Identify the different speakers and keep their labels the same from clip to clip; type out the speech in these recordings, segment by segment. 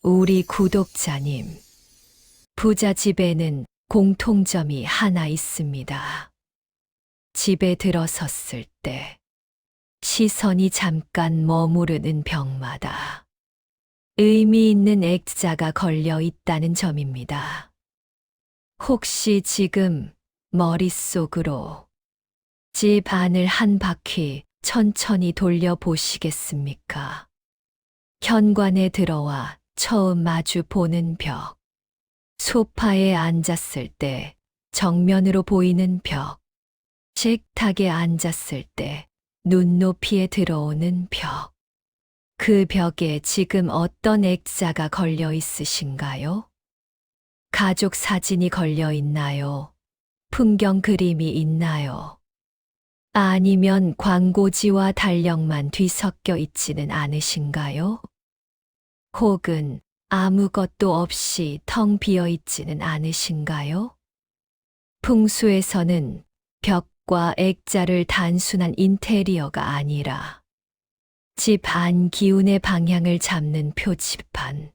Speaker 1: 우리 구독자님, 부자 집에는 공통점이 하나 있습니다. 집에 들어섰을 때 시선이 잠깐 머무르는 벽마다 의미 있는 액자가 걸려 있다는 점입니다. 혹시 지금 머릿속으로 집 안을 한 바퀴 천천히 돌려보시겠습니까? 현관에 들어와 처음 마주 보는 벽, 소파에 앉았을 때 정면으로 보이는 벽, 식탁에 앉았을 때 눈높이에 들어오는 벽. 그 벽에 지금 어떤 액자가 걸려 있으신가요? 가족 사진이 걸려 있나요? 풍경 그림이 있나요? 아니면 광고지와 달력만 뒤섞여 있지는 않으신가요? 혹은 아무것도 없이 텅 비어 있지는 않으신가요? 풍수에서는 벽과 액자를 단순한 인테리어가 아니라 집 안 기운의 방향을 잡는 표지판,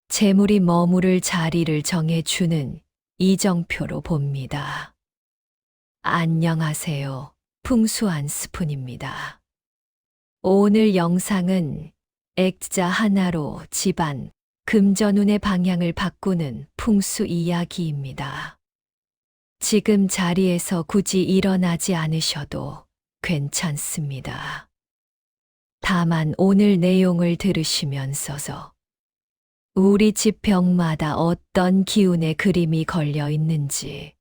Speaker 1: 재물이 머무를 자리를 정해주는 이정표로 봅니다. 안녕하세요. 풍수 한 스푼입니다. 오늘 영상은 액자 하나로 집안, 금전운의 방향을 바꾸는 풍수 이야기입니다. 지금 자리에서 굳이 일어나지 않으셔도 괜찮습니다. 다만 오늘 내용을 들으시면서 우리 집 벽마다 어떤 기운의 그림이 걸려 있는지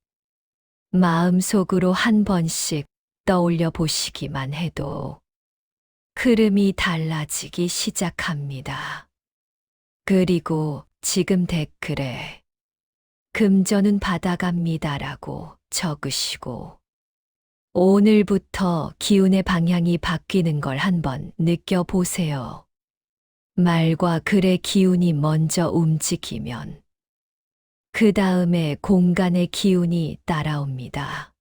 Speaker 1: 마음속으로 한 번씩 떠올려 보시기만 해도 흐름이 달라지기 시작합니다. 그리고 지금 댓글에 금전은 받아갑니다라고 적으시고 오늘부터 기운의 방향이 바뀌는 걸 한번 느껴보세요. 말과 글의 기운이 먼저 움직이면 그 다음에 공간의 기운이 따라옵니다.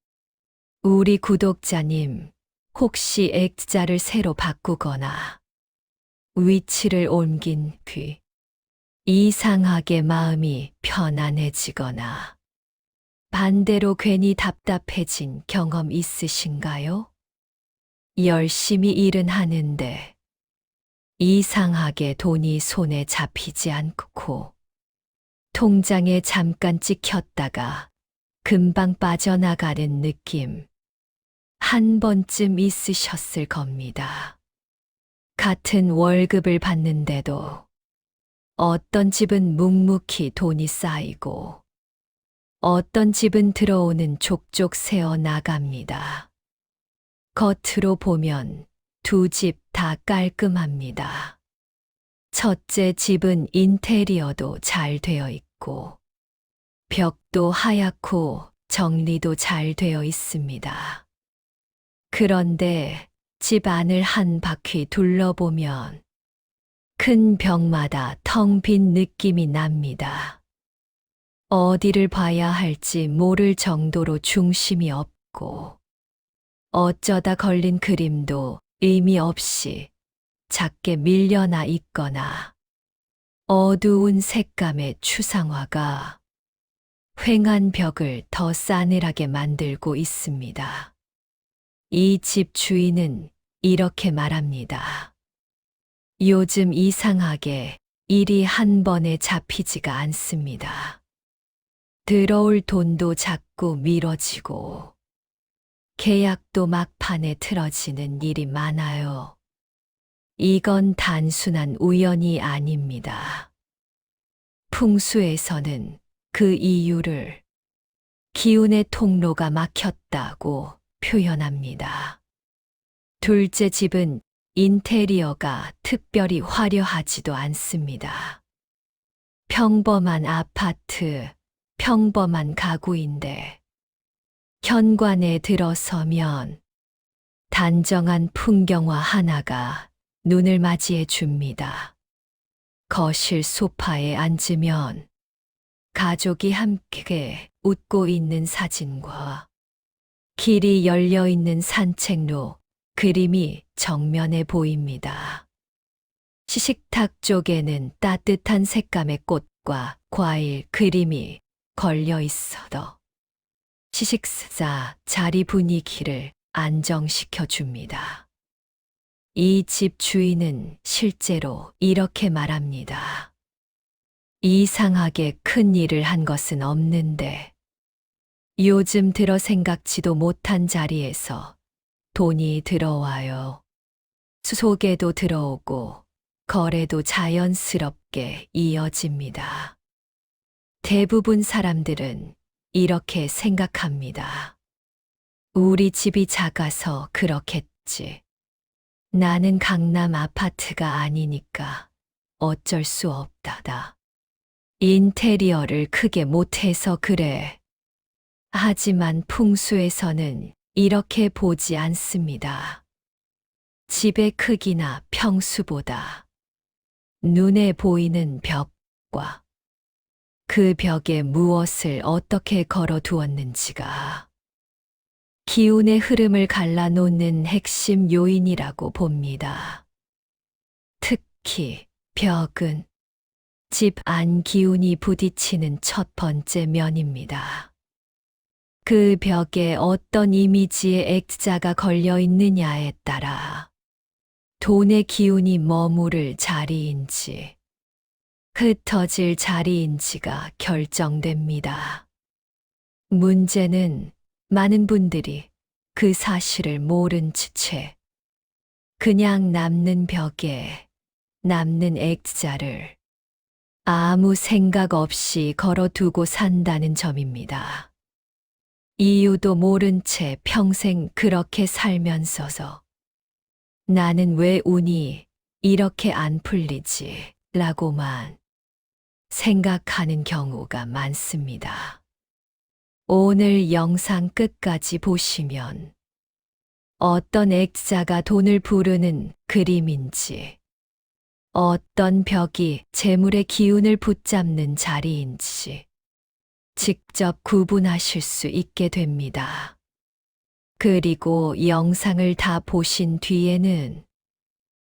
Speaker 1: 우리 구독자님, 혹시 액자를 새로 바꾸거나 위치를 옮긴 뒤 이상하게 마음이 편안해지거나 반대로 괜히 답답해진 경험 있으신가요? 열심히 일은 하는데 이상하게 돈이 손에 잡히지 않고 통장에 잠깐 찍혔다가 금방 빠져나가는 느낌 한 번쯤 있으셨을 겁니다. 같은 월급을 받는데도 어떤 집은 묵묵히 돈이 쌓이고 어떤 집은 들어오는 족족 새어 나갑니다. 겉으로 보면 두 집 다 깔끔합니다. 첫째 집은 인테리어도 잘 되어 있고 벽도 하얗고 정리도 잘 되어 있습니다. 그런데 집 안을 한 바퀴 둘러보면 큰 벽마다 텅 빈 느낌이 납니다. 어디를 봐야 할지 모를 정도로 중심이 없고 어쩌다 걸린 그림도 의미 없이 작게 밀려나 있거나 어두운 색감의 추상화가 휑한 벽을 더 싸늘하게 만들고 있습니다. 이 집 주인은 이렇게 말합니다. 요즘 이상하게 일이 한 번에 잡히지가 않습니다. 들어올 돈도 자꾸 미뤄지고 계약도 막판에 틀어지는 일이 많아요. 이건 단순한 우연이 아닙니다. 풍수에서는 그 이유를 기운의 통로가 막혔다고 표현합니다. 둘째 집은 인테리어가 특별히 화려하지도 않습니다. 평범한 아파트, 평범한 가구인데 현관에 들어서면 단정한 풍경화 하나가 눈을 맞이해 줍니다. 거실 소파에 앉으면 가족이 함께 웃고 있는 사진과 길이 열려 있는 산책로 그림이 정면에 보입니다. 식탁 쪽에는 따뜻한 색감의 꽃과 과일 그림이 걸려 있어도 시식사 자리 분위기를 안정시켜 줍니다. 이 집 주인은 실제로 이렇게 말합니다. 이상하게 큰 일을 한 것은 없는데 요즘 들어 생각지도 못한 자리에서 돈이 들어와요. 속에도 들어오고 거래도 자연스럽게 이어집니다. 대부분 사람들은 이렇게 생각합니다. 우리 집이 작아서 그렇겠지. 나는 강남 아파트가 아니니까 어쩔 수 없다다. 인테리어를 크게 못해서 그래. 하지만 풍수에서는 이렇게 보지 않습니다. 집의 크기나 평수보다 눈에 보이는 벽과 그 벽에 무엇을 어떻게 걸어 두었는지가 기운의 흐름을 갈라놓는 핵심 요인이라고 봅니다. 특히 벽은 집 안 기운이 부딪히는 첫 번째 면입니다. 그 벽에 어떤 이미지의 액자가 걸려 있느냐에 따라 돈의 기운이 머무를 자리인지 흩어질 자리인지가 결정됩니다. 문제는 많은 분들이 그 사실을 모른 채 그냥 남는 벽에 남는 액자를 아무 생각 없이 걸어두고 산다는 점입니다. 이유도 모른 채 평생 그렇게 살면서서 나는 왜 운이 이렇게 안 풀리지? 라고만 생각하는 경우가 많습니다. 오늘 영상 끝까지 보시면 어떤 액자가 돈을 부르는 그림인지, 어떤 벽이 재물의 기운을 붙잡는 자리인지 직접 구분하실 수 있게 됩니다. 그리고 영상을 다 보신 뒤에는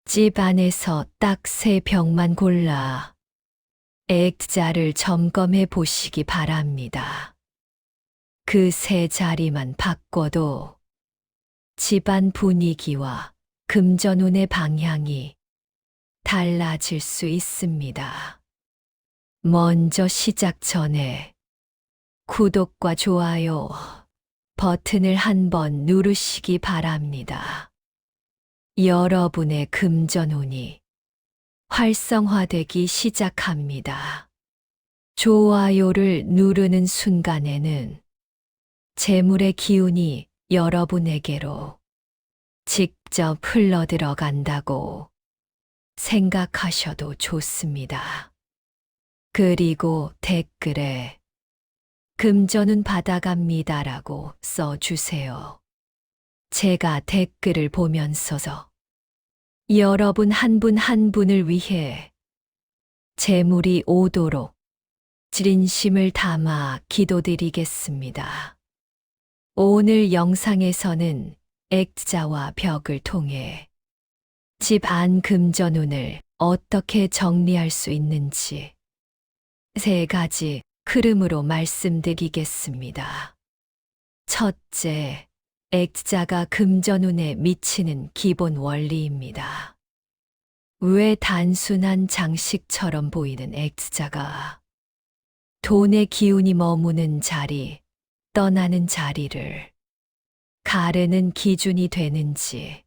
Speaker 1: 집 안에서 딱 3벽만 골라 액자를 점검해 보시기 바랍니다. 그 3자리만 바꿔도 집안 분위기와 금전운의 방향이 달라질 수 있습니다. 먼저 시작 전에 구독과 좋아요 버튼을 한번 누르시기 바랍니다. 여러분의 금전운이 활성화되기 시작합니다. 좋아요를 누르는 순간에는 재물의 기운이 여러분에게로 직접 흘러들어간다고 생각하셔도 좋습니다. 그리고 댓글에 금전은 받아갑니다라고 써주세요. 제가 댓글을 보면서서 여러분 한 분 한 분을 위해 재물이 오도록 진심을 담아 기도드리겠습니다. 오늘 영상에서는 액자와 벽을 통해 집 안 금전운을 어떻게 정리할 수 있는지 3가지 흐름으로 말씀드리겠습니다. 첫째, 액자가 금전운에 미치는 기본 원리입니다. 왜 단순한 장식처럼 보이는 액자가 돈의 기운이 머무는 자리, 떠나는 자리를 가르는 기준이 되는지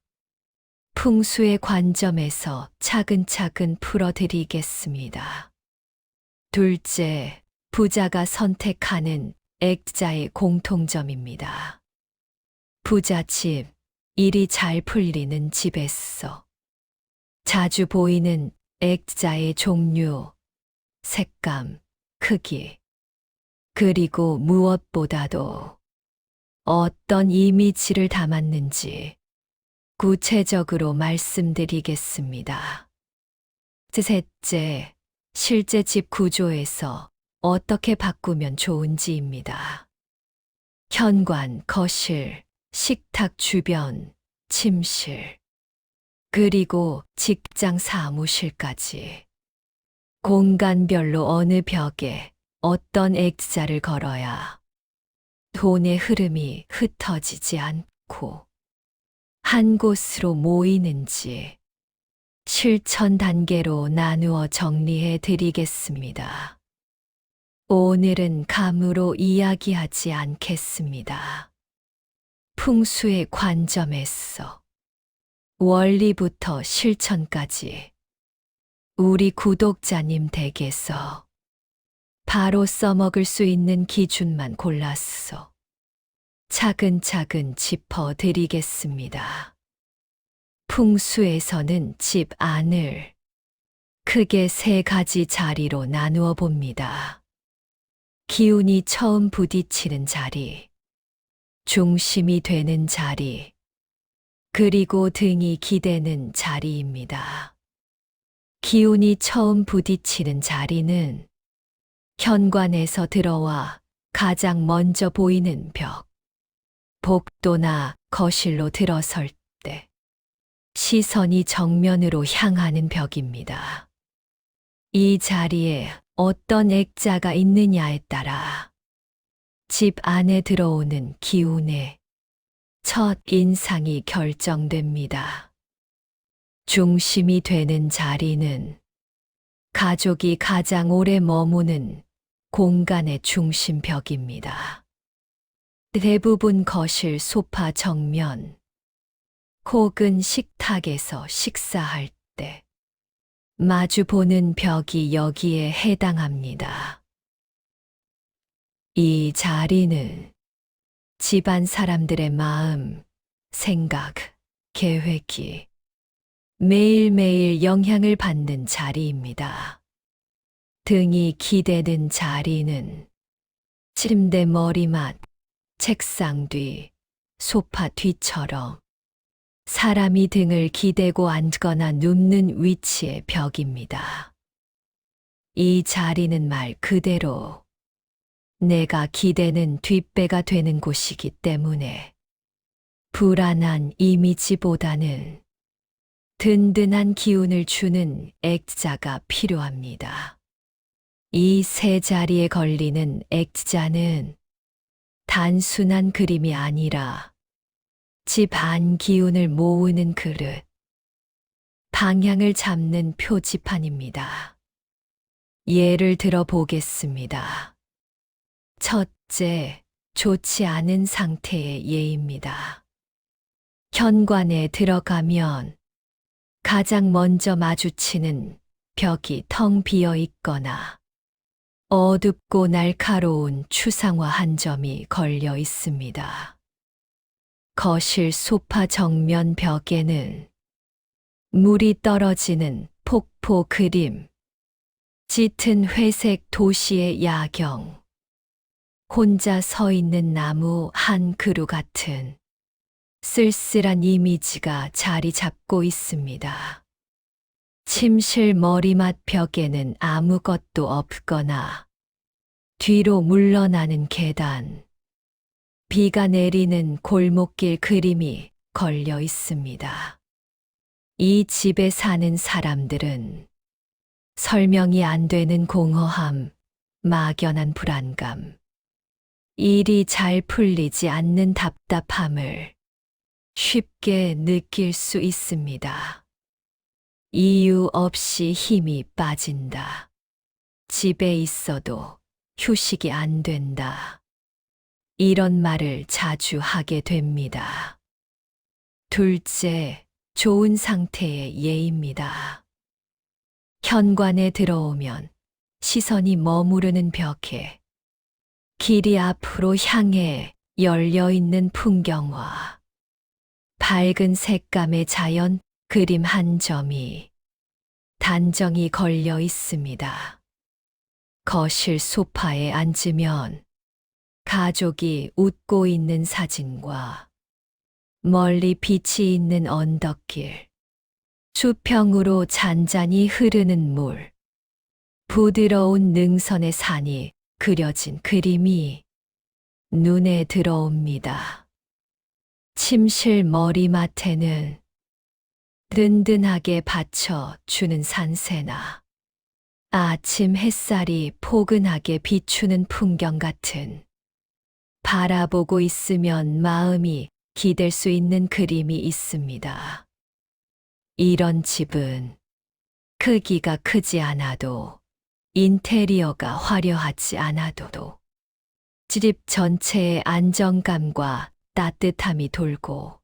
Speaker 1: 풍수의 관점에서 차근차근 풀어드리겠습니다. 둘째, 부자가 선택하는 액자의 공통점입니다. 부잣집, 일이 잘 풀리는 집에서 자주 보이는 액자의 종류, 색감, 크기, 그리고 무엇보다도 어떤 이미지를 담았는지 구체적으로 말씀드리겠습니다. 셋째, 실제 집 구조에서 어떻게 바꾸면 좋은지입니다. 현관, 거실, 식탁 주변, 침실, 그리고 직장 사무실까지. 공간별로 어느 벽에 어떤 액자를 걸어야 돈의 흐름이 흩어지지 않고 한 곳으로 모이는지 실천 단계로 나누어 정리해 드리겠습니다. 오늘은 감으로 이야기하지 않겠습니다. 풍수의 관점에서 원리부터 실천까지 우리 구독자님 댁에서 바로 써먹을 수 있는 기준만 골랐어 차근차근 짚어드리겠습니다. 풍수에서는 집 안을 크게 세 가지 자리로 나누어 봅니다. 기운이 처음 부딪히는 자리, 중심이 되는 자리, 그리고 등이 기대는 자리입니다. 기운이 처음 부딪히는 자리는 현관에서 들어와 가장 먼저 보이는 벽, 복도나 거실로 들어설 때 시선이 정면으로 향하는 벽입니다. 이 자리에 어떤 액자가 있느냐에 따라 집 안에 들어오는 기운의 첫 인상이 결정됩니다. 중심이 되는 자리는 가족이 가장 오래 머무는 공간의 중심벽입니다. 대부분 거실 소파 정면 혹은 식탁에서 식사할 때 마주 보는 벽이 여기에 해당합니다. 이 자리는 집안 사람들의 마음, 생각, 계획이 매일매일 영향을 받는 자리입니다. 등이 기대는 자리는 침대 머리맡, 책상 뒤, 소파 뒤처럼 사람이 등을 기대고 앉거나 눕는 위치의 벽입니다. 이 자리는 말 그대로 내가 기대는 뒷배가 되는 곳이기 때문에 불안한 이미지보다는 든든한 기운을 주는 액자가 필요합니다. 이 세 자리에 걸리는 액자는 단순한 그림이 아니라 집 안 기운을 모으는 그릇, 방향을 잡는 표지판입니다. 예를 들어 보겠습니다. 첫째, 좋지 않은 상태의 예입니다. 현관에 들어가면 가장 먼저 마주치는 벽이 텅 비어 있거나 어둡고 날카로운 추상화 한 점이 걸려 있습니다. 거실 소파 정면 벽에는 물이 떨어지는 폭포 그림, 짙은 회색 도시의 야경, 혼자 서 있는 나무 한 그루 같은 쓸쓸한 이미지가 자리 잡고 있습니다. 침실 머리맡 벽에는 아무것도 없거나 뒤로 물러나는 계단, 비가 내리는 골목길 그림이 걸려 있습니다. 이 집에 사는 사람들은 설명이 안 되는 공허함, 막연한 불안감, 일이 잘 풀리지 않는 답답함을 쉽게 느낄 수 있습니다. 이유 없이 힘이 빠진다. 집에 있어도 휴식이 안 된다. 이런 말을 자주 하게 됩니다. 둘째, 좋은 상태의 예입니다. 현관에 들어오면 시선이 머무르는 벽에 길이 앞으로 향해 열려 있는 풍경화, 밝은 색감의 자연 그림 한 점이 단정히 걸려 있습니다. 거실 소파에 앉으면 가족이 웃고 있는 사진과 멀리 빛이 있는 언덕길, 수평으로 잔잔히 흐르는 물, 부드러운 능선의 산이 그려진 그림이 눈에 들어옵니다. 침실 머리맡에는 든든하게 받쳐 주는 산새나 아침 햇살이 포근하게 비추는 풍경 같은 바라보고 있으면 마음이 기댈 수 있는 그림이 있습니다. 이런 집은 크기가 크지 않아도 인테리어가 화려하지 않아도 집 전체에 안정감과 따뜻함이 돌고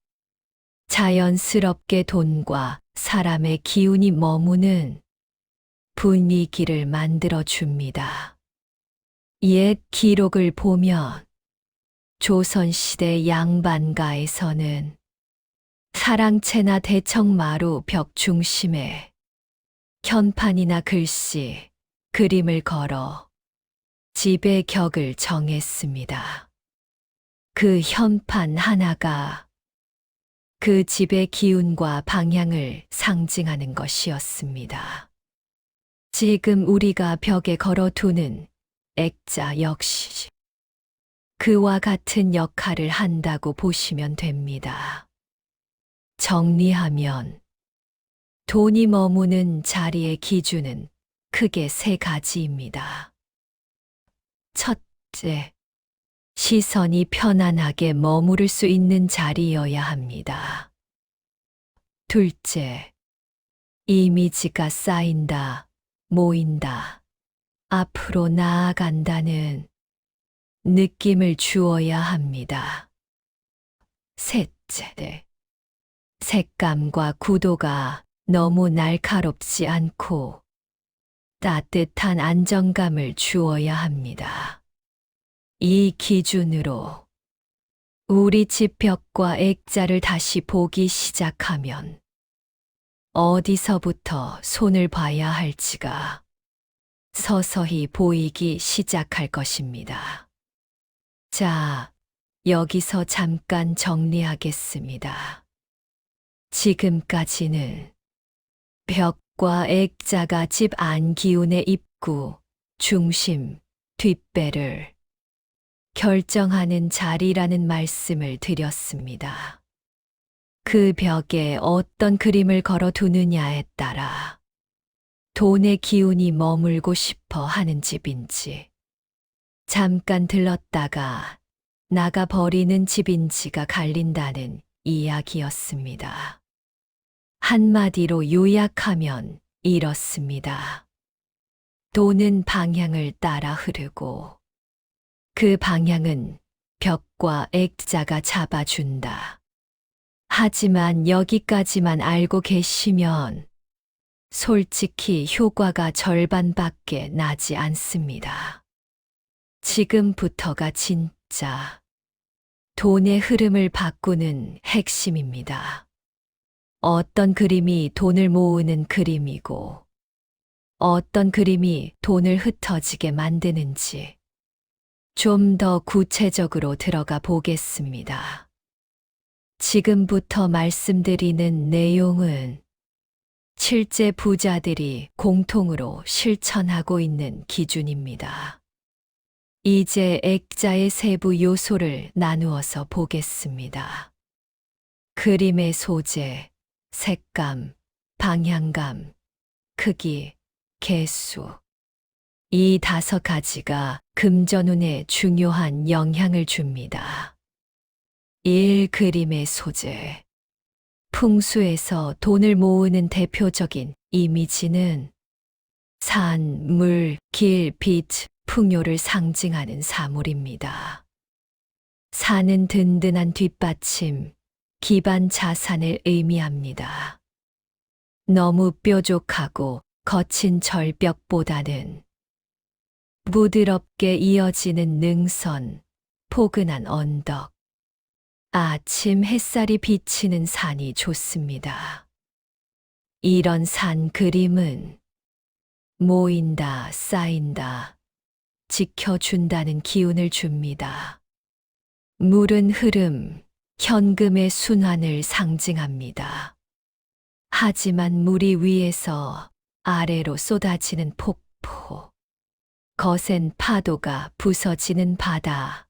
Speaker 1: 자연스럽게 돈과 사람의 기운이 머무는 분위기를 만들어 줍니다. 옛 기록을 보면 조선시대 양반가에서는 사랑채나 대청마루 벽 중심에 현판이나 글씨, 그림을 걸어 집의 격을 정했습니다. 그 현판 하나가 그 집의 기운과 방향을 상징하는 것이었습니다. 지금 우리가 벽에 걸어두는 액자 역시 그와 같은 역할을 한다고 보시면 됩니다. 정리하면 돈이 머무는 자리의 기준은 크게 세 가지입니다. 첫째, 시선이 편안하게 머무를 수 있는 자리여야 합니다. 둘째, 이미지가 쌓인다, 모인다, 앞으로 나아간다는 느낌을 주어야 합니다. 셋째, 색감과 구도가 너무 날카롭지 않고 따뜻한 안정감을 주어야 합니다. 이 기준으로 우리 집 벽과 액자를 다시 보기 시작하면 어디서부터 손을 봐야 할지가 서서히 보이기 시작할 것입니다. 자, 여기서 잠깐 정리하겠습니다. 지금까지는 벽과 액자가 집 안 기운의 입구, 중심, 뒷배를 결정하는 자리라는 말씀을 드렸습니다. 그 벽에 어떤 그림을 걸어두느냐에 따라 돈의 기운이 머물고 싶어 하는 집인지, 잠깐 들렀다가 나가버리는 집인지가 갈린다는 이야기였습니다. 한마디로 요약하면 이렇습니다. 돈은 방향을 따라 흐르고 그 방향은 벽과 액자가 잡아준다. 하지만 여기까지만 알고 계시면 솔직히 효과가 절반밖에 나지 않습니다. 지금부터가 진짜 돈의 흐름을 바꾸는 핵심입니다. 어떤 그림이 돈을 모으는 그림이고 어떤 그림이 돈을 흩어지게 만드는지 좀 더 구체적으로 들어가 보겠습니다. 지금부터 말씀드리는 내용은 실제 부자들이 공통으로 실천하고 있는 기준입니다. 이제 액자의 세부 요소를 나누어서 보겠습니다. 그림의 소재, 색감, 방향감, 크기, 개수. 이 5가지가 금전운에 중요한 영향을 줍니다. 1. 그림의 소재. 풍수에서 돈을 모으는 대표적인 이미지는 산, 물, 길, 빛, 풍요를 상징하는 사물입니다. 산은 든든한 뒷받침, 기반 자산을 의미합니다. 너무 뾰족하고 거친 절벽보다는 부드럽게 이어지는 능선, 포근한 언덕, 아침 햇살이 비치는 산이 좋습니다. 이런 산 그림은 모인다, 쌓인다, 지켜준다는 기운을 줍니다. 물은 흐름, 현금의 순환을 상징합니다. 하지만 물이 위에서 아래로 쏟아지는 폭포, 거센 파도가 부서지는 바다,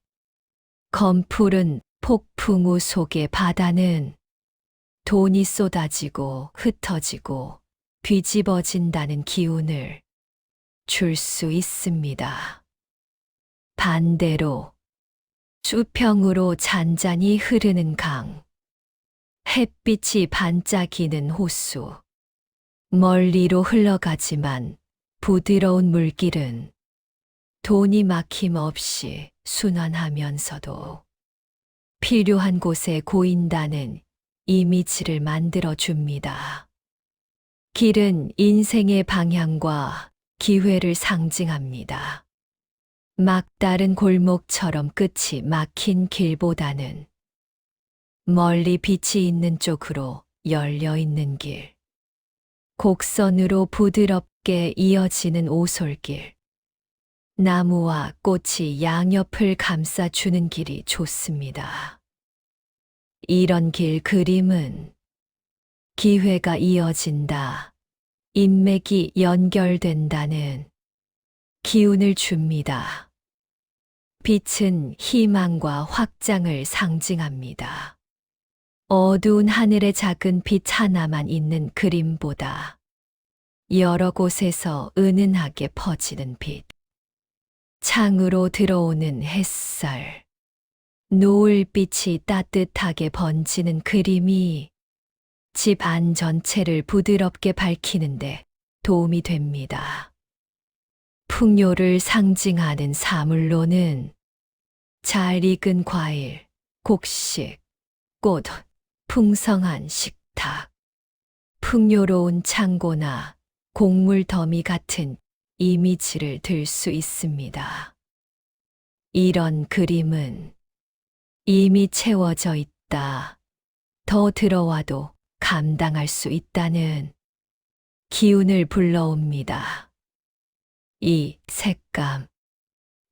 Speaker 1: 검푸른 폭풍우 속의 바다는 돈이 쏟아지고 흩어지고 뒤집어진다는 기운을 줄 수 있습니다. 반대로 수평으로 잔잔히 흐르는 강, 햇빛이 반짝이는 호수, 멀리로 흘러가지만 부드러운 물길은 돈이 막힘없이 순환하면서도 필요한 곳에 고인다는 이미지를 만들어 줍니다. 길은 인생의 방향과 기회를 상징합니다. 막다른 골목처럼 끝이 막힌 길보다는 멀리 빛이 있는 쪽으로 열려 있는 길, 곡선으로 부드럽게 이어지는 오솔길, 나무와 꽃이 양옆을 감싸주는 길이 좋습니다. 이런 길 그림은 기회가 이어진다, 인맥이 연결된다는 기운을 줍니다. 빛은 희망과 확장을 상징합니다. 어두운 하늘에 작은 빛 하나만 있는 그림보다 여러 곳에서 은은하게 퍼지는 빛, 창으로 들어오는 햇살, 노을빛이 따뜻하게 번지는 그림이 집 안 전체를 부드럽게 밝히는데 도움이 됩니다. 풍요를 상징하는 사물로는 잘 익은 과일, 곡식, 꽃, 풍성한 식탁, 풍요로운 창고나 곡물 더미 같은 이미지를 들 수 있습니다. 이런 그림은 이미 채워져 있다, 더 들어와도 감당할 수 있다는 기운을 불러옵니다. 이 색감,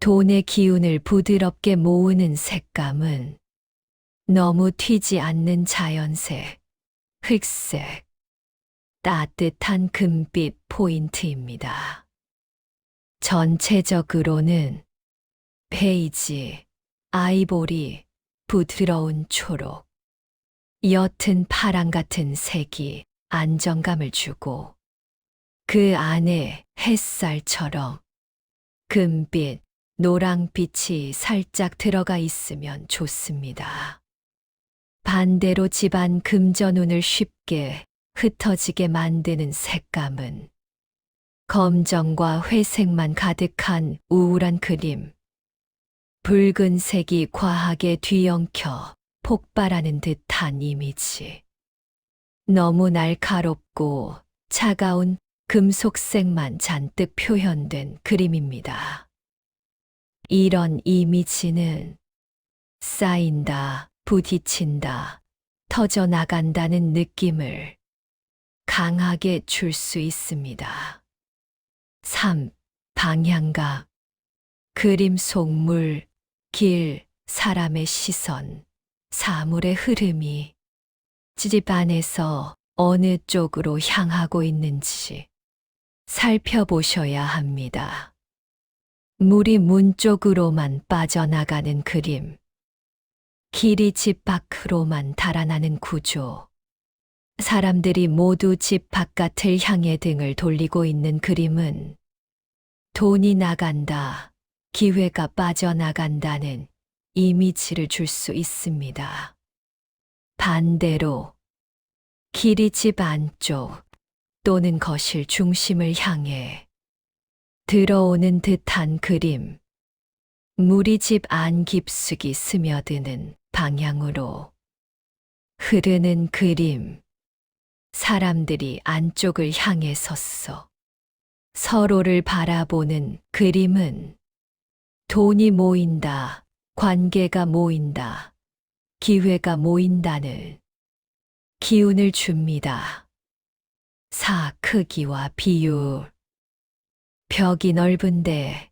Speaker 1: 돈의 기운을 부드럽게 모으는 색감은 너무 튀지 않는 자연색, 흑색, 따뜻한 금빛 포인트입니다. 전체적으로는 베이지, 아이보리, 부드러운 초록, 옅은 파랑 같은 색이 안정감을 주고 그 안에 햇살처럼 금빛, 노랑빛이 살짝 들어가 있으면 좋습니다. 반대로 집안 금전운을 쉽게 흩어지게 만드는 색감은 검정과 회색만 가득한 우울한 그림, 붉은색이 과하게 뒤엉켜 폭발하는 듯한 이미지, 너무 날카롭고 차가운 금속색만 잔뜩 표현된 그림입니다. 이런 이미지는 쌓인다, 부딪힌다, 터져나간다는 느낌을 강하게 줄 수 있습니다. 3. 방향감. 그림 속 물, 길, 사람의 시선, 사물의 흐름이 집 안에서 어느 쪽으로 향하고 있는지 살펴보셔야 합니다. 물이 문 쪽으로만 빠져나가는 그림, 길이 집 밖으로만 달아나는 구조, 사람들이 모두 집 바깥을 향해 등을 돌리고 있는 그림은 돈이 나간다, 기회가 빠져나간다는 이미지를 줄 수 있습니다. 반대로 길이 집 안쪽 또는 거실 중심을 향해 들어오는 듯한 그림, 물이 집 안 깊숙이 스며드는 방향으로 흐르는 그림, 사람들이 안쪽을 향해 섰어 서로를 바라보는 그림은 돈이 모인다, 관계가 모인다, 기회가 모인다는 기운을 줍니다. 4. 크기와 비율. 벽이 넓은데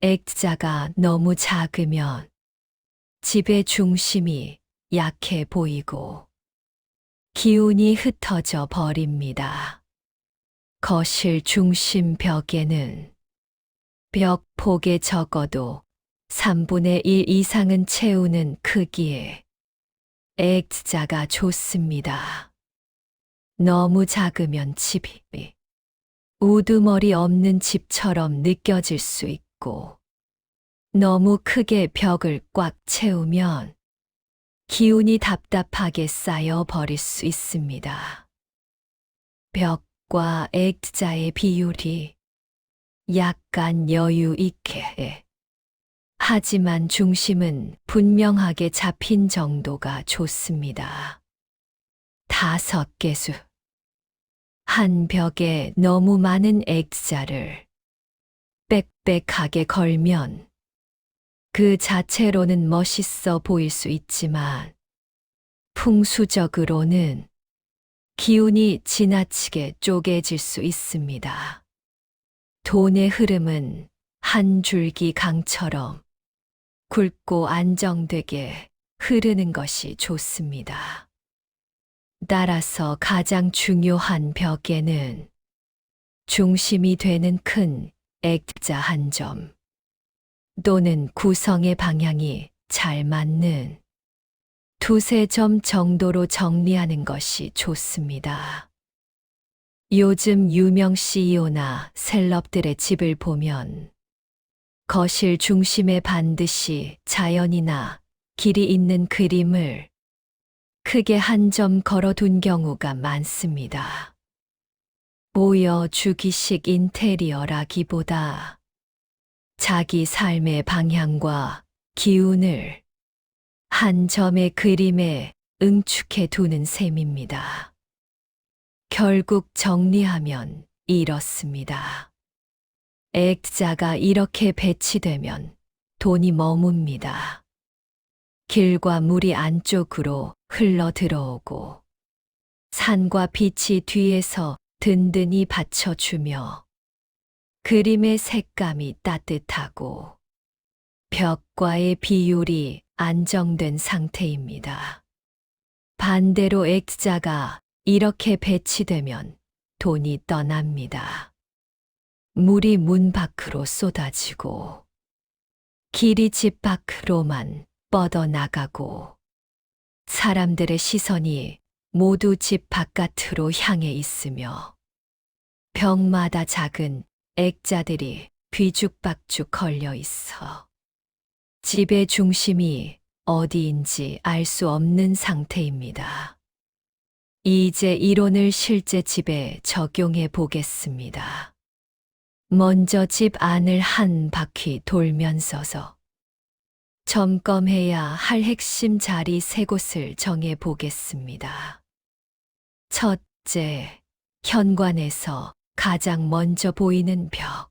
Speaker 1: 액자가 너무 작으면 집의 중심이 약해 보이고 기운이 흩어져 버립니다. 거실 중심 벽에는 벽 폭에 적어도 3분의 1 이상은 채우는 크기의 액자가 좋습니다. 너무 작으면 집이 우두머리 없는 집처럼 느껴질 수 있고, 너무 크게 벽을 꽉 채우면 기운이 답답하게 쌓여 버릴 수 있습니다. 벽과 액자의 비율이 약간 여유 있게, 하지만 중심은 분명하게 잡힌 정도가 좋습니다. 5개수. 한 벽에 너무 많은 액자를 빽빽하게 걸면 그 자체로는 멋있어 보일 수 있지만 풍수적으로는 기운이 지나치게 쪼개질 수 있습니다. 돈의 흐름은 한 줄기 강처럼 굵고 안정되게 흐르는 것이 좋습니다. 따라서 가장 중요한 벽에는 중심이 되는 큰 액자 한 점 또는 구성의 방향이 잘 맞는 2~3점 정도로 정리하는 것이 좋습니다. 요즘 유명 CEO나 셀럽들의 집을 보면 거실 중심에 반드시 자연이나 길이 있는 그림을 크게 한 점 걸어둔 경우가 많습니다. 보여주기식 인테리어라기보다 자기 삶의 방향과 기운을 한 점의 그림에 응축해 두는 셈입니다. 결국 정리하면 이렇습니다. 액자가 이렇게 배치되면 돈이 머뭅니다. 길과 물이 안쪽으로 흘러 들어오고 산과 빛이 뒤에서 든든히 받쳐주며 그림의 색감이 따뜻하고 벽과의 비율이 안정된 상태입니다. 반대로 액자가 이렇게 배치되면 돈이 떠납니다. 물이 문 밖으로 쏟아지고 길이 집 밖으로만 뻗어나가고 사람들의 시선이 모두 집 바깥으로 향해 있으며 벽마다 작은 액자들이 뒤죽박죽 걸려 있어 집의 중심이 어디인지 알 수 없는 상태입니다. 이제 이론을 실제 집에 적용해 보겠습니다. 먼저 집 안을 한 바퀴 돌면서서 점검해야 할 핵심 자리 3곳을 정해 보겠습니다. 첫째, 현관에서 가장 먼저 보이는 벽.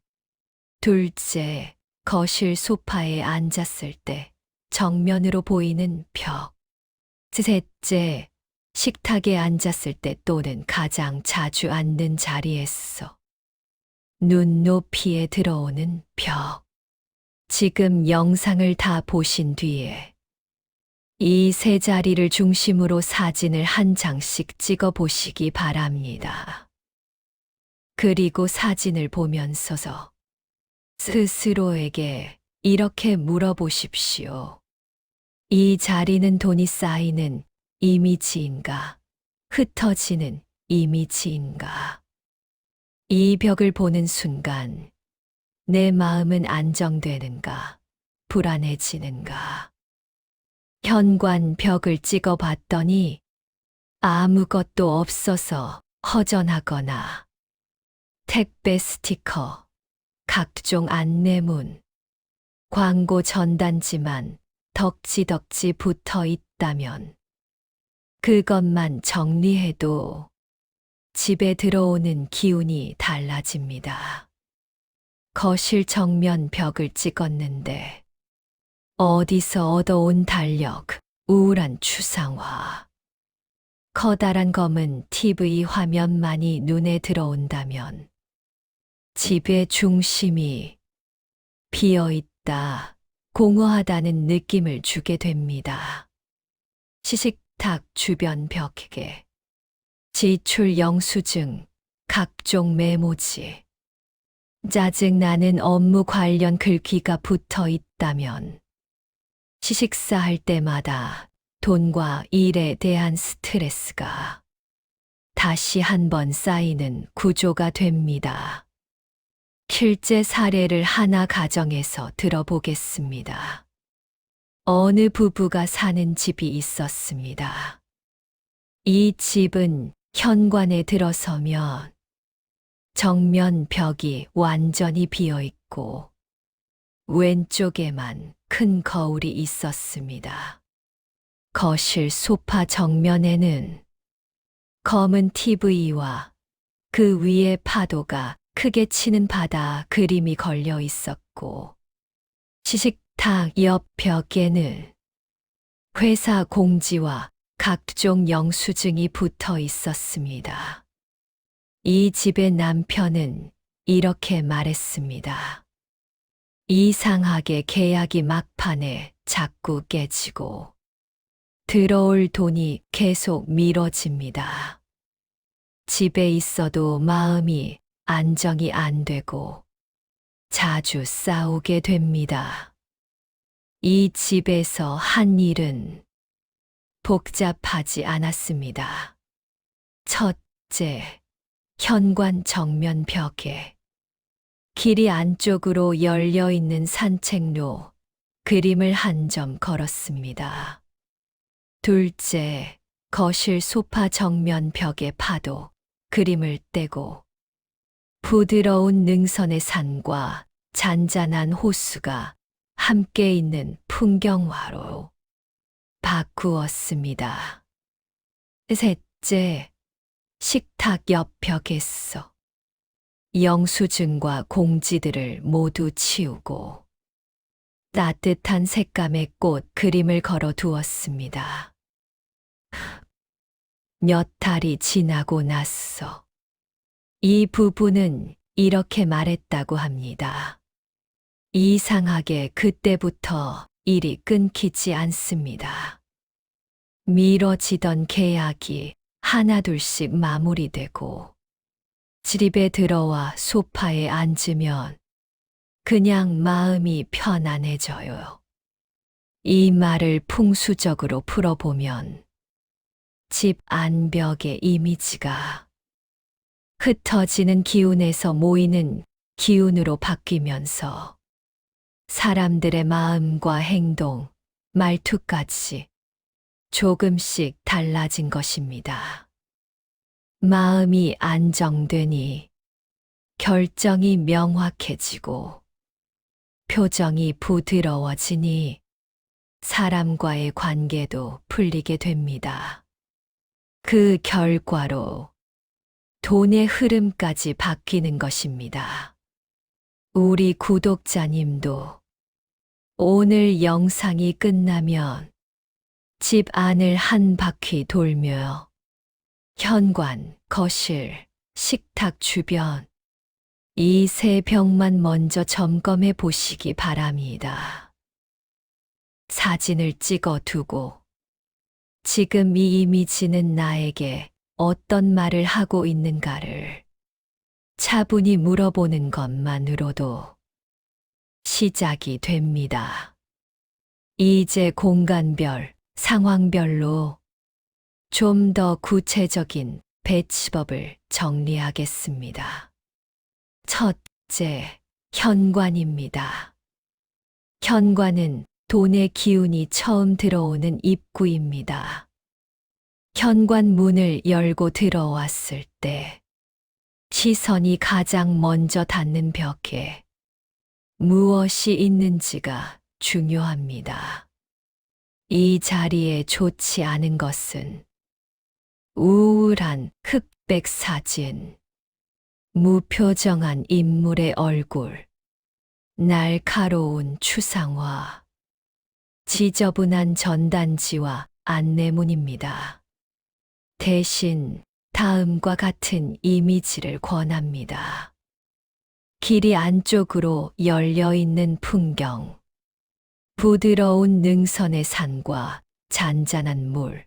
Speaker 1: 둘째, 거실 소파에 앉았을 때 정면으로 보이는 벽. 셋째, 식탁에 앉았을 때 또는 가장 자주 앉는 자리에서 눈높이에 들어오는 벽. 지금 영상을 다 보신 뒤에 이 3자리를 중심으로 사진을 한 장씩 찍어 보시기 바랍니다. 그리고 사진을 보면서서 스스로에게 이렇게 물어보십시오. 이 자리는 돈이 쌓이는 이미지인가? 흩어지는 이미지인가? 이 벽을 보는 순간 내 마음은 안정되는가? 불안해지는가? 현관 벽을 찍어 봤더니 아무것도 없어서 허전하거나 택배 스티커, 각종 안내문, 광고 전단지만 덕지덕지 붙어 있다면 그것만 정리해도 집에 들어오는 기운이 달라집니다. 거실 정면 벽을 찍었는데 어디서 얻어온 달력, 우울한 추상화, 커다란 검은 TV 화면만이 눈에 들어온다면 집의 중심이 비어있다, 공허하다는 느낌을 주게 됩니다. 시식탁 주변 벽에 지출 영수증, 각종 메모지, 짜증나는 업무 관련 글귀가 붙어 있다면 시식사 할 때마다 돈과 일에 대한 스트레스가 다시 한번 쌓이는 구조가 됩니다. 실제 사례를 하나 가정에서 들어보겠습니다. 어느 부부가 사는 집이 있었습니다. 이 집은 현관에 들어서면 정면 벽이 완전히 비어 있고 왼쪽에만 큰 거울이 있었습니다. 거실 소파 정면에는 검은 TV와 그 위에 파도가 크게 치는 바다 그림이 걸려 있었고 식탁 옆 벽에는 회사 공지와 각종 영수증이 붙어 있었습니다. 이 집의 남편은 이렇게 말했습니다. 이상하게 계약이 막판에 자꾸 깨지고 들어올 돈이 계속 미뤄집니다. 집에 있어도 마음이 안정이 안 되고 자주 싸우게 됩니다. 이 집에서 한 일은 복잡하지 않았습니다. 첫째, 현관 정면 벽에 길이 안쪽으로 열려 있는 산책로 그림을 한 점 걸었습니다. 둘째, 거실 소파 정면 벽에 파도 그림을 떼고 부드러운 능선의 산과 잔잔한 호수가 함께 있는 풍경화로 바꾸었습니다. 셋째, 식탁 옆 벽에서 영수증과 공지들을 모두 치우고 따뜻한 색감의 꽃 그림을 걸어 두었습니다. 몇 달이 지나고 났어. 이 부부는 이렇게 말했다고 합니다. 이상하게 그때부터 일이 끊기지 않습니다. 미뤄지던 계약이 하나둘씩 마무리되고 집에 들어와 소파에 앉으면 그냥 마음이 편안해져요. 이 말을 풍수적으로 풀어보면 집 안벽의 이미지가 흩어지는 기운에서 모이는 기운으로 바뀌면서 사람들의 마음과 행동, 말투까지 조금씩 달라진 것입니다. 마음이 안정되니 결정이 명확해지고 표정이 부드러워지니 사람과의 관계도 풀리게 됩니다. 그 결과로 돈의 흐름까지 바뀌는 것입니다. 우리 구독자님도 오늘 영상이 끝나면 집 안을 한 바퀴 돌며 현관, 거실, 식탁 주변 이 세 벽만 먼저 점검해 보시기 바랍니다. 사진을 찍어 두고 지금 이 이미지는 나에게 어떤 말을 하고 있는가를 차분히 물어보는 것만으로도 시작이 됩니다. 이제 공간별, 상황별로 좀 더 구체적인 배치법을 정리하겠습니다. 첫째, 현관입니다. 현관은 돈의 기운이 처음 들어오는 입구입니다. 현관 문을 열고 들어왔을 때 시선이 가장 먼저 닿는 벽에 무엇이 있는지가 중요합니다. 이 자리에 좋지 않은 것은 우울한 흑백 사진, 무표정한 인물의 얼굴, 날카로운 추상화, 지저분한 전단지와 안내문입니다. 대신 다음과 같은 이미지를 권합니다. 길이 안쪽으로 열려 있는 풍경, 부드러운 능선의 산과 잔잔한 물,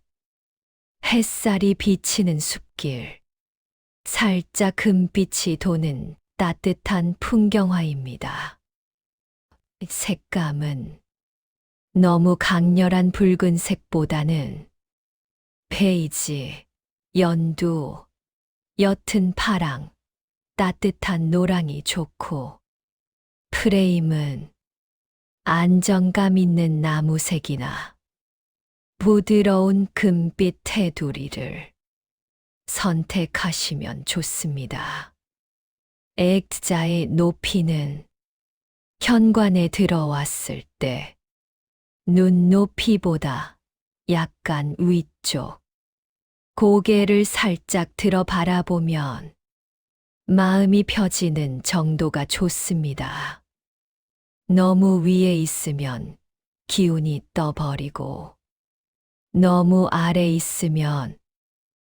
Speaker 1: 햇살이 비치는 숲길, 살짝 금빛이 도는 따뜻한 풍경화입니다. 색감은 너무 강렬한 붉은색보다는 베이지, 연두, 옅은 파랑, 따뜻한 노랑이 좋고, 프레임은 안정감 있는 나무색이나 부드러운 금빛 테두리를 선택하시면 좋습니다. 액자의 높이는 현관에 들어왔을 때 눈높이보다 약간 위쪽, 고개를 살짝 들어 바라보면 마음이 펴지는 정도가 좋습니다. 너무 위에 있으면 기운이 떠버리고, 너무 아래 있으면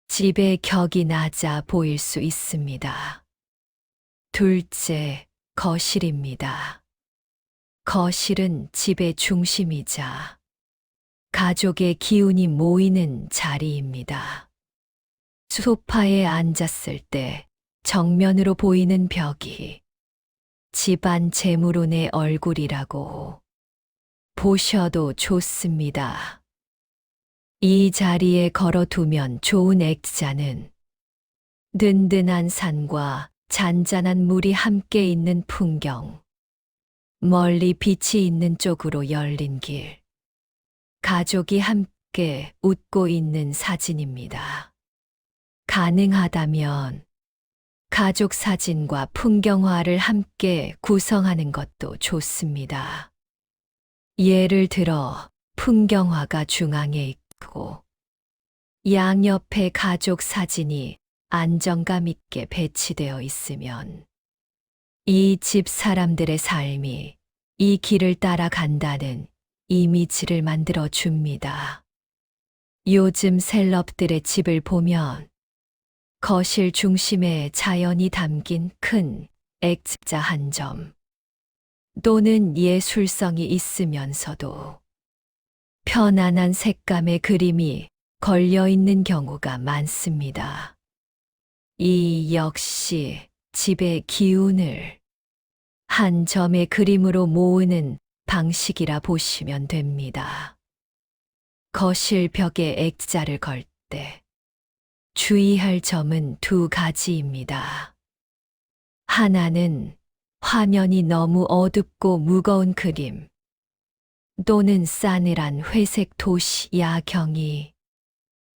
Speaker 1: 집의 격이 낮아 보일 수 있습니다. 둘째, 거실입니다. 거실은 집의 중심이자 가족의 기운이 모이는 자리입니다. 소파에 앉았을 때 정면으로 보이는 벽이 집안 재물운의 얼굴이라고 보셔도 좋습니다. 이 자리에 걸어두면 좋은 액자는 든든한 산과 잔잔한 물이 함께 있는 풍경, 멀리 빛이 있는 쪽으로 열린 길, 가족이 함께 웃고 있는 사진입니다. 가능하다면 가족 사진과 풍경화를 함께 구성하는 것도 좋습니다. 예를 들어 풍경화가 중앙에 있고 양옆에 가족 사진이 안정감 있게 배치되어 있으면 이 집 사람들의 삶이 이 길을 따라간다는 이미지를 만들어 줍니다. 요즘 셀럽들의 집을 보면 거실 중심에 자연이 담긴 큰 액자 한 점 또는 예술성이 있으면서도 편안한 색감의 그림이 걸려 있는 경우가 많습니다. 이 역시 집의 기운을 한 점의 그림으로 모으는 방식이라 보시면 됩니다. 거실 벽에 액자를 걸 때 주의할 점은 두 가지입니다. 하나는 화면이 너무 어둡고 무거운 그림 또는 싸늘한 회색 도시 야경이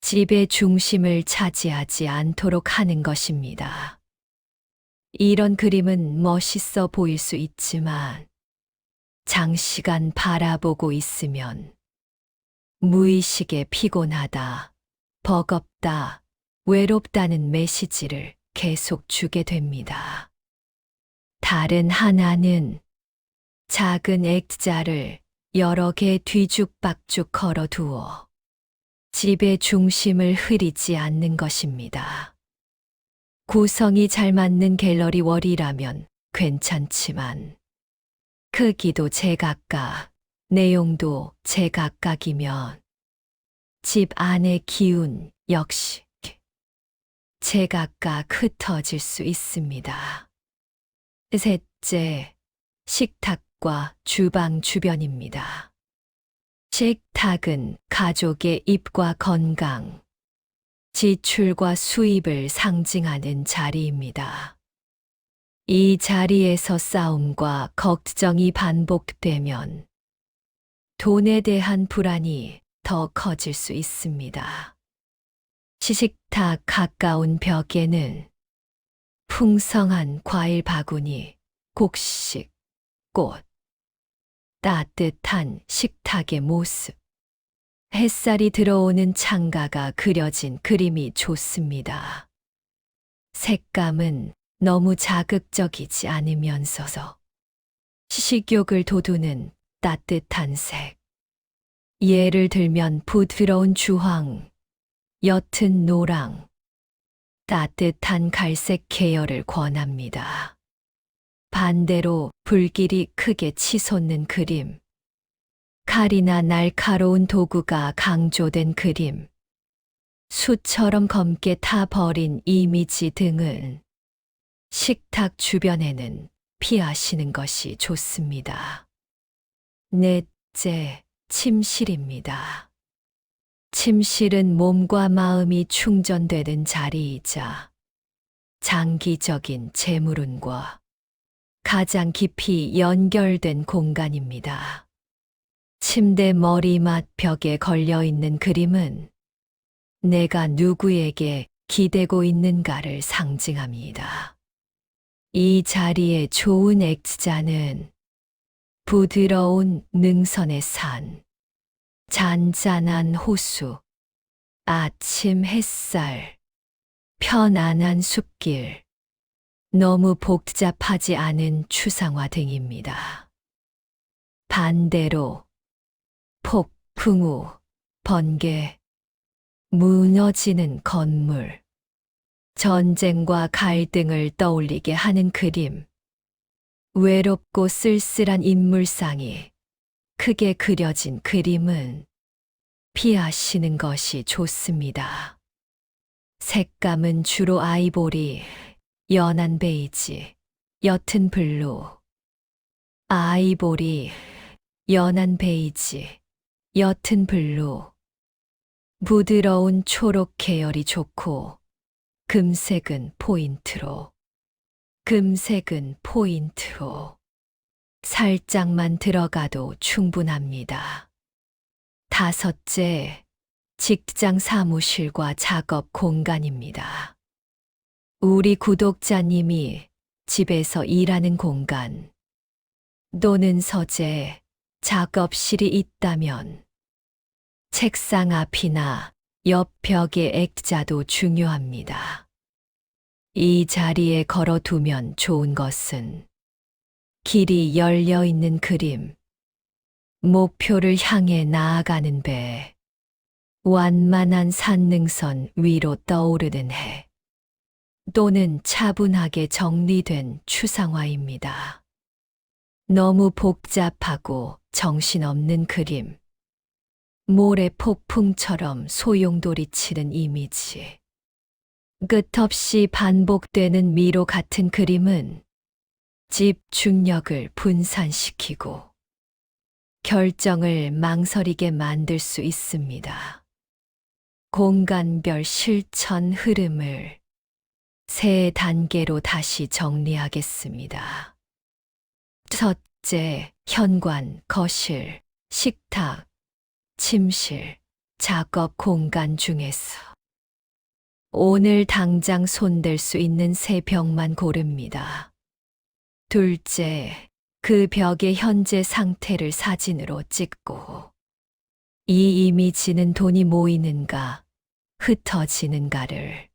Speaker 1: 집의 중심을 차지하지 않도록 하는 것입니다. 이런 그림은 멋있어 보일 수 있지만 장시간 바라보고 있으면 무의식에 피곤하다, 버겁다, 외롭다는 메시지를 계속 주게 됩니다. 다른 하나는 작은 액자를 여러 개 뒤죽박죽 걸어 두어 집의 중심을 흐리지 않는 것입니다. 구성이 잘 맞는 갤러리 월이라면 괜찮지만 크기도 제각각, 내용도 제각각이면 집 안의 기운 역시 제각각 흩어질 수 있습니다. 셋째, 식탁과 주방 주변입니다. 식탁은 가족의 입과 건강, 지출과 수입을 상징하는 자리입니다. 이 자리에서 싸움과 걱정이 반복되면 돈에 대한 불안이 더 커질 수 있습니다. 시식탁 가까운 벽에는 풍성한 과일 바구니, 곡식, 꽃, 따뜻한 식탁의 모습, 햇살이 들어오는 창가가 그려진 그림이 좋습니다. 색감은 너무 자극적이지 않으면서도 식욕을 돋우는 따뜻한 색. 예를 들면 부드러운 주황, 옅은 노랑, 따뜻한 갈색 계열을 권합니다. 반대로 불길이 크게 치솟는 그림, 칼이나 날카로운 도구가 강조된 그림, 숯처럼 검게 타버린 이미지 등은 식탁 주변에는 피하시는 것이 좋습니다. 넷째, 침실입니다. 침실은 몸과 마음이 충전되는 자리이자 장기적인 재물운과 가장 깊이 연결된 공간입니다. 침대 머리맡 벽에 걸려 있는 그림은 내가 누구에게 기대고 있는가를 상징합니다. 이 자리에 좋은 액자는 부드러운 능선의 산, 잔잔한 호수, 아침 햇살, 편안한 숲길, 너무 복잡하지 않은 추상화 등입니다. 반대로 폭풍 후 번개, 무너지는 건물, 전쟁과 갈등을 떠올리게 하는 그림, 외롭고 쓸쓸한 인물상이 크게 그려진 그림은 피하시는 것이 좋습니다. 색감은 주로 아이보리, 연한 베이지, 옅은 블루, 아이보리, 연한 베이지, 옅은 블루, 부드러운 초록 계열이 좋고 금색은 포인트로, 살짝만 들어가도 충분합니다. 다섯째, 직장 사무실과 작업 공간입니다. 우리 구독자님이 집에서 일하는 공간 또는 서재, 작업실이 있다면 책상 앞이나 옆 벽의 액자도 중요합니다. 이 자리에 걸어두면 좋은 것은 길이 열려 있는 그림, 목표를 향해 나아가는 배, 완만한 산능선 위로 떠오르는 해, 또는 차분하게 정리된 추상화입니다. 너무 복잡하고 정신없는 그림, 모래 폭풍처럼 소용돌이치는 이미지, 끝없이 반복되는 미로 같은 그림은 집중력을 분산시키고 결정을 망설이게 만들 수 있습니다. 공간별 실천 흐름을 세 단계로 다시 정리하겠습니다. 첫째, 현관, 거실, 식탁, 침실, 작업 공간 중에서 오늘 당장 손댈 수 있는 세 벽만 고릅니다. 둘째, 그 벽의 현재 상태를 사진으로 찍고 이 이미지는 돈이 모이는가, 흩어지는가를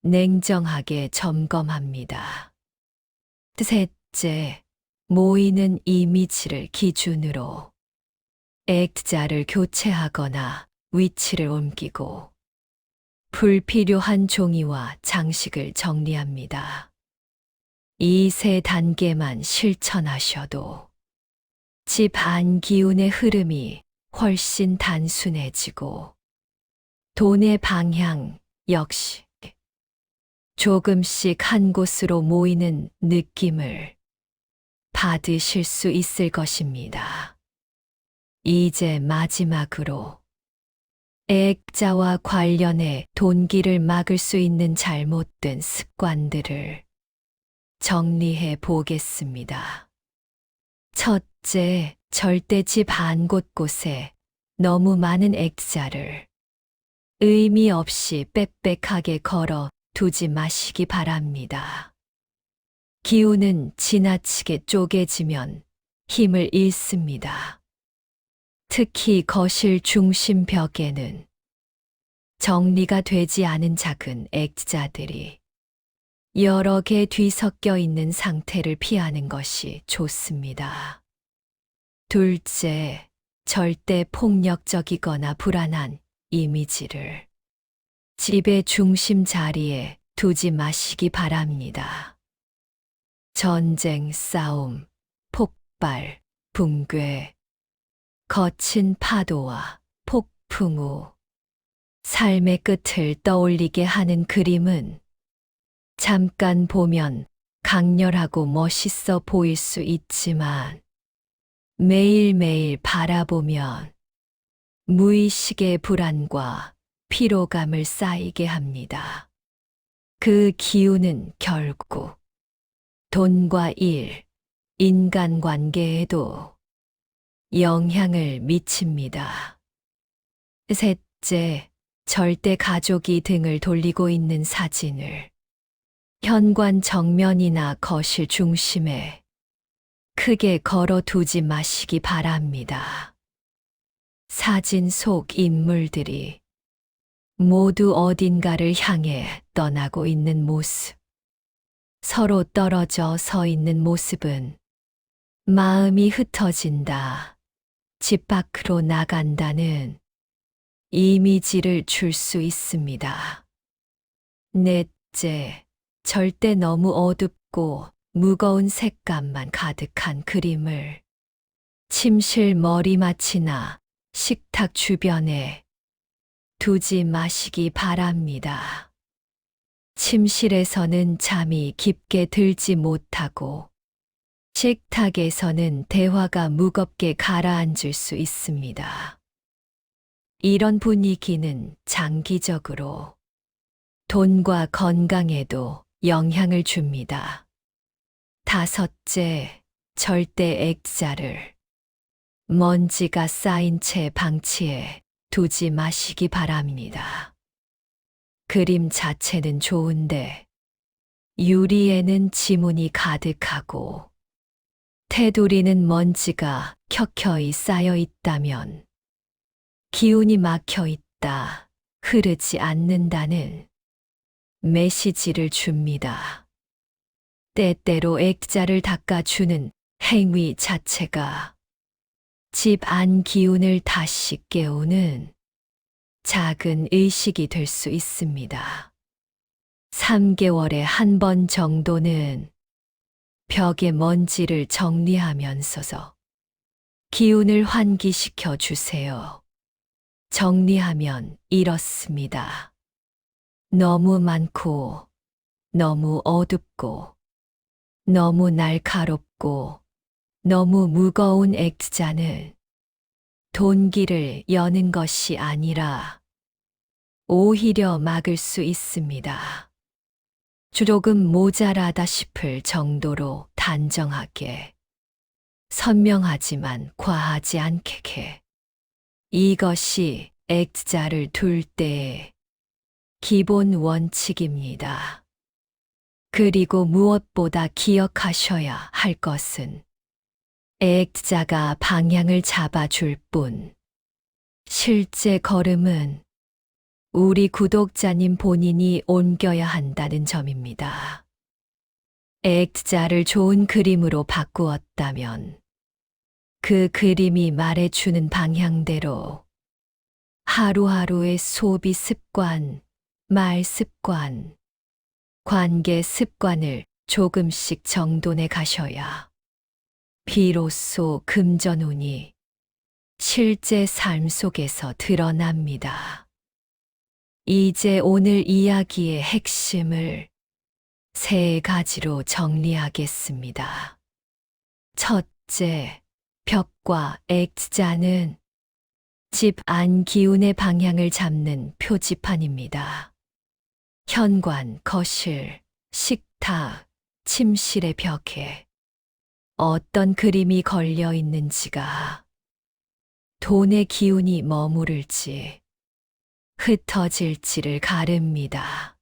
Speaker 1: 냉정하게 점검합니다. 셋째, 모이는 이미지를 기준으로 액자를 교체하거나 위치를 옮기고 불필요한 종이와 장식을 정리합니다. 이 세 단계만 실천하셔도 집 안 기운의 흐름이 훨씬 단순해지고 돈의 방향 역시 조금씩 한 곳으로 모이는 느낌을 받으실 수 있을 것입니다. 이제 마지막으로 액자와 관련해 돈기를 막을 수 있는 잘못된 습관들을 정리해 보겠습니다. 첫째, 절대 집 안 곳곳에 너무 많은 액자를 의미 없이 빽빽하게 걸어 두지 마시기 바랍니다. 기운은 지나치게 쪼개지면 힘을 잃습니다. 특히 거실 중심 벽에는 정리가 되지 않은 작은 액자들이 여러 개 뒤섞여 있는 상태를 피하는 것이 좋습니다. 둘째, 절대 폭력적이거나 불안한 이미지를 집의 중심 자리에 두지 마시기 바랍니다. 전쟁, 싸움, 폭발, 붕괴, 거친 파도와 폭풍 후 삶의 끝을 떠올리게 하는 그림은 잠깐 보면 강렬하고 멋있어 보일 수 있지만 매일매일 바라보면 무의식의 불안과 피로감을 쌓이게 합니다. 그 기운은 결국 돈과 일, 인간관계에도 영향을 미칩니다. 셋째, 절대 가족이 등을 돌리고 있는 사진을 현관 정면이나 거실 중심에 크게 걸어두지 마시기 바랍니다. 사진 속 인물들이 모두 어딘가를 향해 떠나고 있는 모습, 서로 떨어져 서 있는 모습은 마음이 흩어진다, 집 밖으로 나간다는 이미지를 줄 수 있습니다. 넷째, 절대 너무 어둡고 무거운 색감만 가득한 그림을 침실 머리맡이나 식탁 주변에 두지 마시기 바랍니다. 침실에서는 잠이 깊게 들지 못하고 식탁에서는 대화가 무겁게 가라앉을 수 있습니다. 이런 분위기는 장기적으로 돈과 건강에도 영향을 줍니다. 다섯째, 절대 액자를 먼지가 쌓인 채 방치해 두지 마시기 바랍니다. 그림 자체는 좋은데 유리에는 지문이 가득하고 테두리는 먼지가 켜켜이 쌓여 있다면 기운이 막혀 있다, 흐르지 않는다는 메시지를 줍니다. 때때로 액자를 닦아주는 행위 자체가 집 안 기운을 다시 깨우는 작은 의식이 될 수 있습니다. 3개월에 한 번 정도는 벽에 먼지를 정리하면서 기운을 환기시켜 주세요. 정리하면 이렇습니다. 너무 많고, 너무 어둡고, 너무 날카롭고, 너무 무거운 액자는 돈기를 여는 것이 아니라 오히려 막을 수 있습니다. 조금 모자라다 싶을 정도로 단정하게, 선명하지만 과하지 않게. 이것이 액자를 둘 때의 기본 원칙입니다. 그리고 무엇보다 기억하셔야 할 것은 액자가 방향을 잡아줄 뿐, 실제 걸음은 우리 구독자님 본인이 옮겨야 한다는 점입니다. 액자를 좋은 그림으로 바꾸었다면 그 그림이 말해주는 방향대로 하루하루의 소비 습관, 말 습관, 관계 습관을 조금씩 정돈해 가셔야 비로소 금전운이 실제 삶 속에서 드러납니다. 이제 오늘 이야기의 핵심을 3가지로 정리하겠습니다. 첫째, 벽과 액자는 집 안 기운의 방향을 잡는 표지판입니다. 현관, 거실, 식탁, 침실의 벽에 어떤 그림이 걸려 있는지가 돈의 기운이 머무를지 흩어질지를 가릅니다.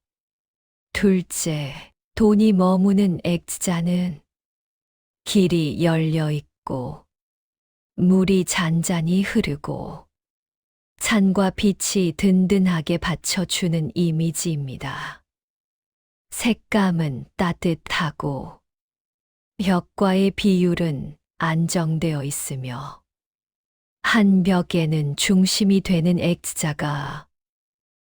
Speaker 1: 둘째, 돈이 머무는 액자는 길이 열려 있고 물이 잔잔히 흐르고 산과 빛이 든든하게 받쳐주는 이미지입니다. 색감은 따뜻하고 벽과의 비율은 안정되어 있으며 한 벽에는 중심이 되는 액자가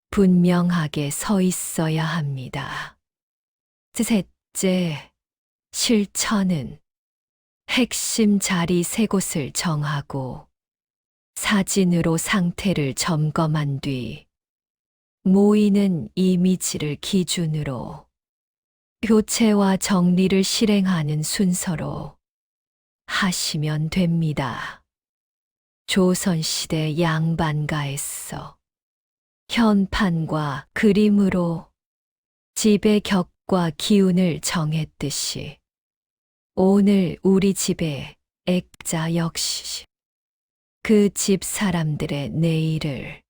Speaker 1: 분명하게 서 있어야 합니다. 셋째, 실천은 핵심 자리 3곳을 정하고 사진으로 상태를 점검한 뒤 모이는 이미지를 기준으로 교체와 정리를 실행하는 순서로 하시면 됩니다. 조선시대 양반가에서 현판과 그림으로 집의 격과 기운을 정했듯이 오늘 우리 집의 액자 역시 그 집 사람들의 내일을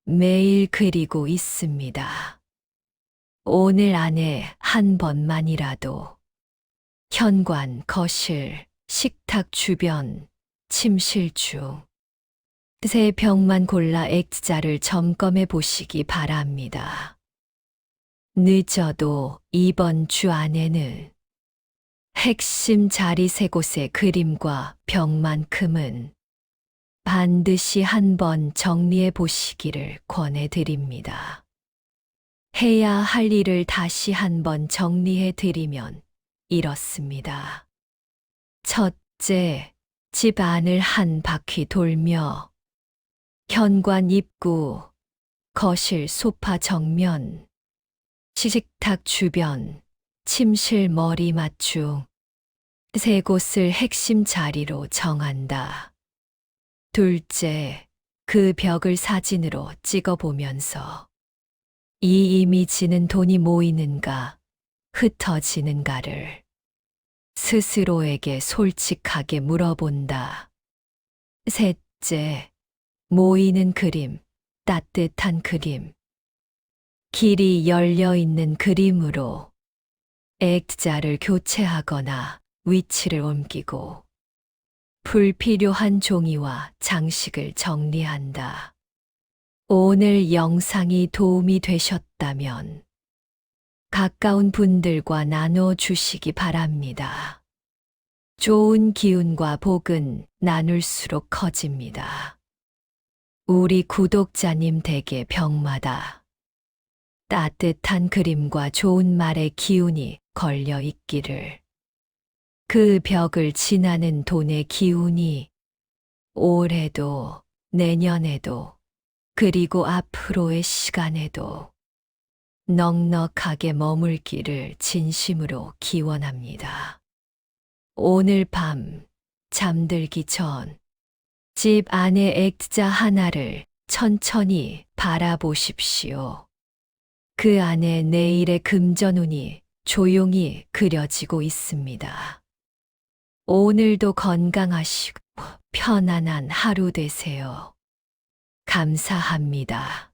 Speaker 1: 매일 그리고 있습니다. 오늘 안에 한 번만이라도 현관, 거실, 식탁 주변, 침실 중 세 벽만 골라 액자를 점검해 보시기 바랍니다. 늦어도 이번 주 안에는 핵심 자리 세 곳의 그림과 벽만큼은 반드시 한번 정리해 보시기를 권해드립니다. 해야 할 일을 다시 한번 정리해 드리면 이렇습니다. 첫째, 집 안을 한 바퀴 돌며 현관 입구, 거실 소파 정면, 식탁 주변, 침실 머리맡 세 곳을 핵심 자리로 정한다. 둘째, 그 벽을 사진으로 찍어보면서 이 이미지는 돈이 모이는가, 흩어지는가를 스스로에게 솔직하게 물어본다. 셋째, 모이는 그림, 따뜻한 그림, 길이 열려 있는 그림으로 액자를 교체하거나 위치를 옮기고 불필요한 종이와 장식을 정리한다. 오늘 영상이 도움이 되셨다면 가까운 분들과 나눠 주시기 바랍니다. 좋은 기운과 복은 나눌수록 커집니다. 우리 구독자님 댁의 벽마다 따뜻한 그림과 좋은 말의 기운이 걸려 있기를. 그 벽을 지나는 돈의 기운이 올해도 내년에도 그리고 앞으로의 시간에도 넉넉하게 머물기를 진심으로 기원합니다. 오늘 밤 잠들기 전 집 안의 액자 하나를 천천히 바라보십시오. 그 안에 내일의 금전운이 조용히 그려지고 있습니다. 오늘도 건강하시고 편안한 하루 되세요. 감사합니다.